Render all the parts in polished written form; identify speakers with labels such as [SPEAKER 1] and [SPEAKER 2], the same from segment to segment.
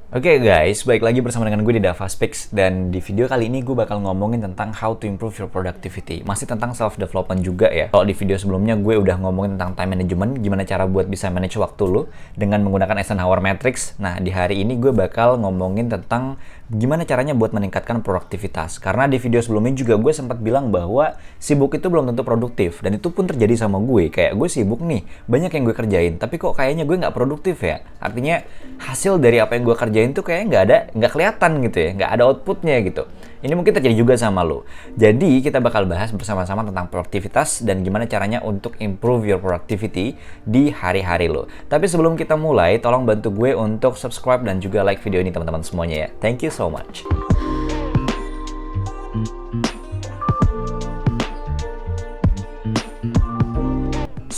[SPEAKER 1] Oke guys, balik lagi bersama dengan gue di Dava Speaks. Dan di video kali ini gue bakal ngomongin tentang how to improve your productivity. Masih tentang self-development juga ya. Kalau di video sebelumnya gue udah ngomongin tentang time management, gimana cara buat bisa manage waktu lu dengan menggunakan Eisenhower Matrix. Nah, di hari ini gue bakal ngomongin tentang gimana caranya buat meningkatkan produktivitas. Karena di video sebelumnya juga gue sempat bilang bahwa sibuk itu belum tentu produktif. Dan itu pun terjadi sama gue. Kayak gue sibuk nih, banyak yang gue kerjain, tapi kok kayaknya gue nggak produktif ya. Artinya hasil dari apa yang gue kerjain tuh kayaknya nggak kelihatan gitu ya, nggak ada outputnya gitu. Ini mungkin terjadi juga sama lo. Jadi kita bakal bahas bersama-sama tentang produktivitas dan gimana caranya untuk improve your productivity di hari-hari lo. Tapi sebelum kita mulai, tolong bantu gue untuk subscribe dan juga like video ini teman-teman semuanya ya. Thank you so much.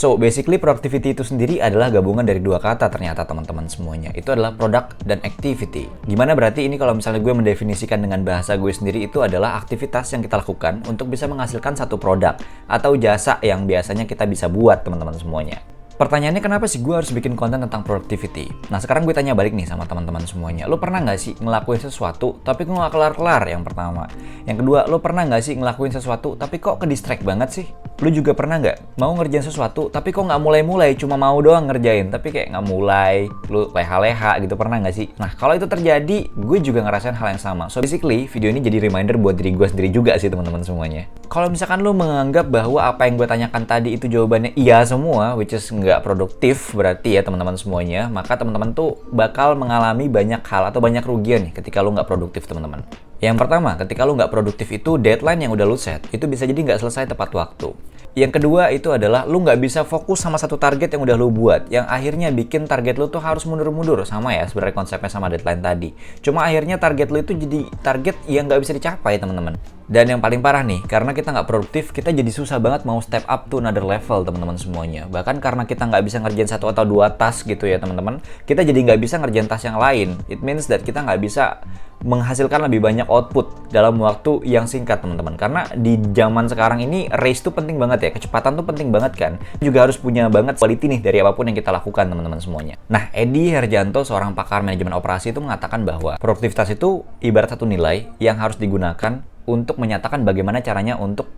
[SPEAKER 1] So, basically productivity itu sendiri adalah gabungan dari dua kata ternyata teman-teman semuanya. Itu adalah product dan activity. Gimana berarti ini kalau misalnya gue mendefinisikan dengan bahasa gue sendiri, itu adalah aktivitas yang kita lakukan untuk bisa menghasilkan satu produk atau jasa yang biasanya kita bisa buat teman-teman semuanya. Pertanyaannya, kenapa sih gue harus bikin konten tentang productivity? Nah, sekarang gue tanya balik nih sama teman-teman semuanya. Lo pernah nggak sih ngelakuin sesuatu tapi kok nggak kelar-kelar yang pertama? Yang kedua, lo pernah nggak sih ngelakuin sesuatu tapi kok ke-distract banget sih? Lo juga pernah nggak mau ngerjain sesuatu tapi kok nggak mulai-mulai, cuma mau doang ngerjain tapi kayak nggak mulai, lo leha-leha gitu, pernah nggak sih? Nah, kalau itu terjadi, gue juga ngerasain hal yang sama. So basically, video ini jadi reminder buat diri gue sendiri juga sih teman-teman semuanya. Kalau misalkan lo menganggap bahwa apa yang gue tanyakan tadi itu jawabannya iya semua, which is nggak produktif berarti ya teman-teman semuanya, maka teman-teman tuh bakal mengalami banyak hal atau banyak rugian nih ketika lo nggak produktif teman-teman. Yang pertama, ketika lo nggak produktif itu deadline yang udah lo set, itu bisa jadi nggak selesai tepat waktu. Yang kedua itu adalah lu nggak bisa fokus sama satu target yang udah lu buat, yang akhirnya bikin target lu tuh harus mundur-mundur. Sama ya sebenarnya konsepnya sama deadline tadi. Cuma akhirnya target lu itu jadi target yang nggak bisa dicapai teman-teman. Dan yang paling parah nih, karena kita nggak produktif, kita jadi susah banget mau step up to another level teman-teman semuanya. Bahkan karena kita nggak bisa ngerjain satu atau dua task gitu ya teman-teman, kita jadi nggak bisa ngerjain task yang lain. It means that kita nggak bisa menghasilkan lebih banyak output dalam waktu yang singkat teman-teman. Karena di zaman sekarang ini race tuh penting banget ya, kecepatan tuh penting banget kan. Juga harus punya banget quality nih dari apapun yang kita lakukan teman-teman semuanya. Nah, Edi Herjanto, seorang pakar manajemen operasi, itu mengatakan bahwa produktivitas itu ibarat satu nilai yang harus digunakan untuk menyatakan bagaimana caranya untuk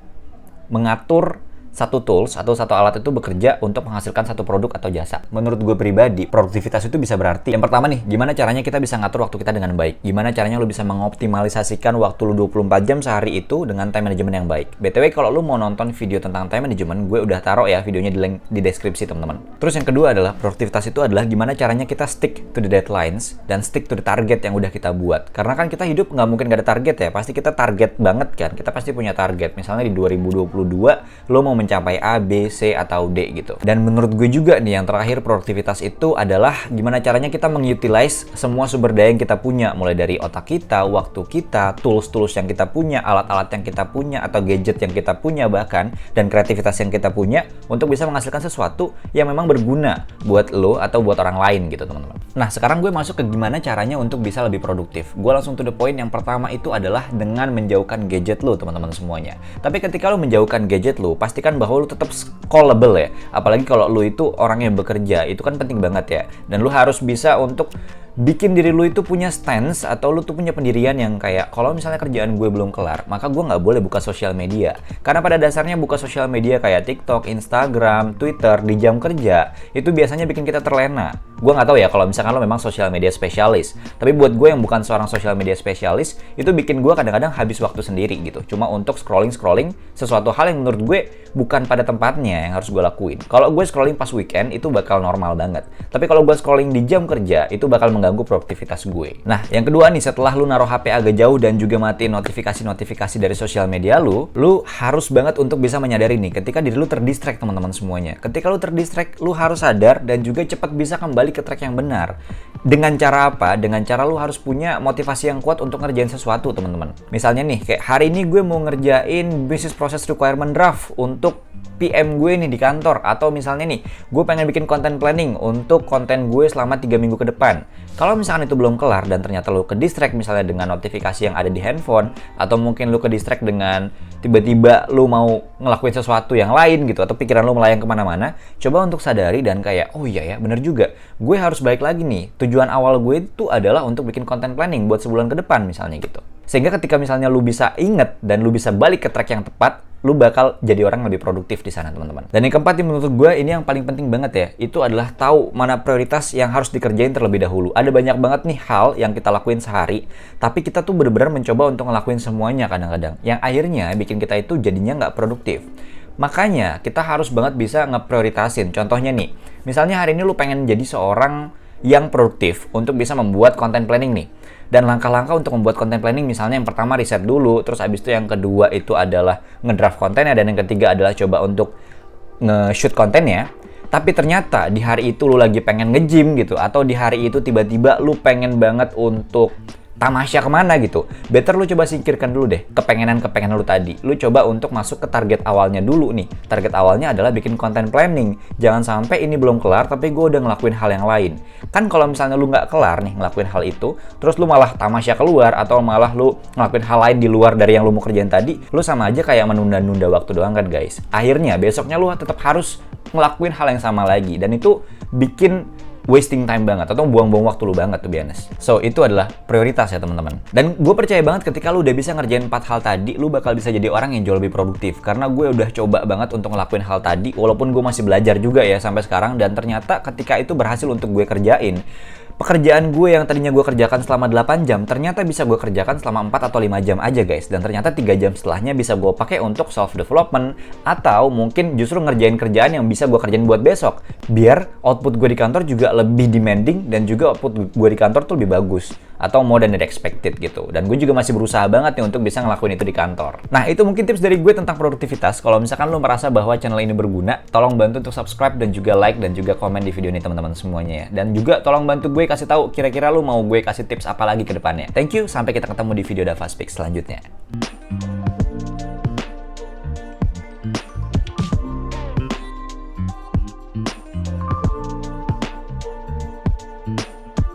[SPEAKER 1] mengatur satu tools atau satu alat itu bekerja untuk menghasilkan satu produk atau jasa. Menurut gue pribadi, produktivitas itu bisa berarti yang pertama nih, gimana caranya kita bisa ngatur waktu kita dengan baik. Gimana caranya lu bisa mengoptimalisasikan waktu lu 24 jam sehari itu dengan time management yang baik. BTW kalau lu mau nonton video tentang time management, gue udah taruh ya videonya di link di deskripsi teman-teman. Terus yang kedua adalah produktivitas itu adalah gimana caranya kita stick to the deadlines dan stick to the target yang udah kita buat. Karena kan kita hidup nggak mungkin gak ada target ya, pasti kita target banget kan. Kita pasti punya target. Misalnya di 2022 lo mau mencapai A, B, C, atau D gitu. Dan menurut gue juga nih yang terakhir produktivitas itu adalah gimana caranya kita mengutilize semua sumber daya yang kita punya, mulai dari otak kita, waktu kita, tools-tools yang kita punya, alat-alat yang kita punya, atau gadget yang kita punya bahkan, dan kreativitas yang kita punya untuk bisa menghasilkan sesuatu yang memang berguna buat lo atau buat orang lain gitu teman-teman. Nah, sekarang gue masuk ke gimana caranya untuk bisa lebih produktif. Gue langsung to the point. Yang pertama itu adalah dengan menjauhkan gadget lo teman-teman semuanya. Tapi ketika lo menjauhkan gadget lo, pastikan bahwa lu tetap scrollable ya. Apalagi kalau lu itu orang yang bekerja, itu kan penting banget ya. Dan lu harus bisa untuk bikin diri lu itu punya stance atau lu tuh punya pendirian yang kayak kalau misalnya kerjaan gue belum kelar, maka gue nggak boleh buka sosial media. Karena pada dasarnya buka sosial media kayak TikTok, Instagram, Twitter di jam kerja itu biasanya bikin kita terlena. Gue nggak tahu ya kalau misalkan lo memang sosial media spesialis. Tapi buat gue yang bukan seorang sosial media spesialis, itu bikin gue kadang-kadang habis waktu sendiri gitu. Cuma untuk scrolling sesuatu hal yang menurut gue bukan pada tempatnya yang harus gue lakuin. Kalau gue scrolling pas weekend itu bakal normal banget. Tapi kalau gue scrolling di jam kerja itu bakal mengganggu produktivitas gue. Nah, yang kedua nih, setelah lu naruh HP agak jauh dan juga matiin notifikasi-notifikasi dari sosial media lu harus banget untuk bisa menyadari nih ketika diri lu terdistract teman-teman semuanya. Ketika lu terdistract, lu harus sadar dan juga cepat bisa kembali ke track yang benar. Dengan cara apa? Dengan cara lu harus punya motivasi yang kuat untuk ngerjain sesuatu, teman-teman. Misalnya nih, kayak hari ini gue mau ngerjain business process requirement draft untuk PM gue nih di kantor. Atau misalnya nih, gue pengen bikin content planning untuk konten gue selama 3 minggu ke depan. Kalau misalkan itu belum kelar dan ternyata lu ke distract misalnya dengan notifikasi yang ada di handphone, atau mungkin lu ke distract dengan tiba-tiba lu mau ngelakuin sesuatu yang lain gitu, atau pikiran lu melayang kemana-mana, coba untuk sadari dan kayak, oh iya ya, bener juga, gue harus balik lagi nih. Tujuan awal gue itu adalah untuk bikin content planning buat sebulan ke depan misalnya gitu. Sehingga ketika misalnya lu bisa inget dan lu bisa balik ke track yang tepat, lu bakal jadi orang yang lebih produktif di sana, teman-teman. Dan yang keempat, yang menurut gue ini yang paling penting banget ya, itu adalah tahu mana prioritas yang harus dikerjain terlebih dahulu. Ada banyak banget nih hal yang kita lakuin sehari, tapi kita tuh bener-bener mencoba untuk ngelakuin semuanya kadang-kadang, yang akhirnya bikin kita itu jadinya nggak produktif. Makanya kita harus banget bisa ngeprioritasin. Contohnya nih, misalnya hari ini lu pengen jadi seorang yang produktif untuk bisa membuat content planning nih. Dan langkah-langkah untuk membuat content planning misalnya yang pertama riset dulu, terus abis itu yang kedua itu adalah ngedraft kontennya, dan yang ketiga adalah coba untuk nge-shoot kontennya. Tapi ternyata di hari itu lu lagi pengen nge-gym gitu, atau di hari itu tiba-tiba lu pengen banget untuk tamasya kemana gitu. Better lu coba singkirkan dulu deh kepengenan lu tadi. Lu coba untuk masuk ke target awalnya dulu nih. Target awalnya adalah bikin content planning. Jangan sampai ini belum kelar tapi gue udah ngelakuin hal yang lain. Kan kalau misalnya lu nggak kelar nih ngelakuin hal itu, terus lu malah tamasya keluar atau malah lu ngelakuin hal lain di luar dari yang lu mau kerjain tadi, lu sama aja kayak menunda-nunda waktu doang kan guys. Akhirnya besoknya lu tetap harus ngelakuin hal yang sama lagi, dan itu bikin wasting time banget atau buang-buang waktu lu banget, to be honest. So, itu adalah prioritas ya teman-teman. Dan gue percaya banget ketika lu udah bisa ngerjain 4 hal tadi, lu bakal bisa jadi orang yang jauh lebih produktif. Karena gue udah coba banget untuk ngelakuin hal tadi, walaupun gue masih belajar juga ya sampai sekarang, dan ternyata ketika itu berhasil untuk gue kerjain, pekerjaan gue yang tadinya gue kerjakan selama 8 jam, ternyata bisa gue kerjakan selama 4 atau 5 jam aja guys. Dan ternyata 3 jam setelahnya bisa gue pakai untuk self-development, atau mungkin justru ngerjain kerjaan yang bisa gue kerjain buat besok. Biar output gue di kantor juga lebih demanding, dan juga output gue di kantor tuh lebih bagus, atau more than expected gitu. Dan gue juga masih berusaha banget nih untuk bisa ngelakuin itu di kantor. Nah, itu mungkin tips dari gue tentang produktivitas. Kalau misalkan lo merasa bahwa channel ini berguna, tolong bantu untuk subscribe dan juga like dan juga komen di video ini teman-teman semuanya ya. Dan juga tolong bantu gue kasih tahu kira-kira lo mau gue kasih tips apa lagi ke depannya. Thank you, sampai kita ketemu di video Dava Speak selanjutnya.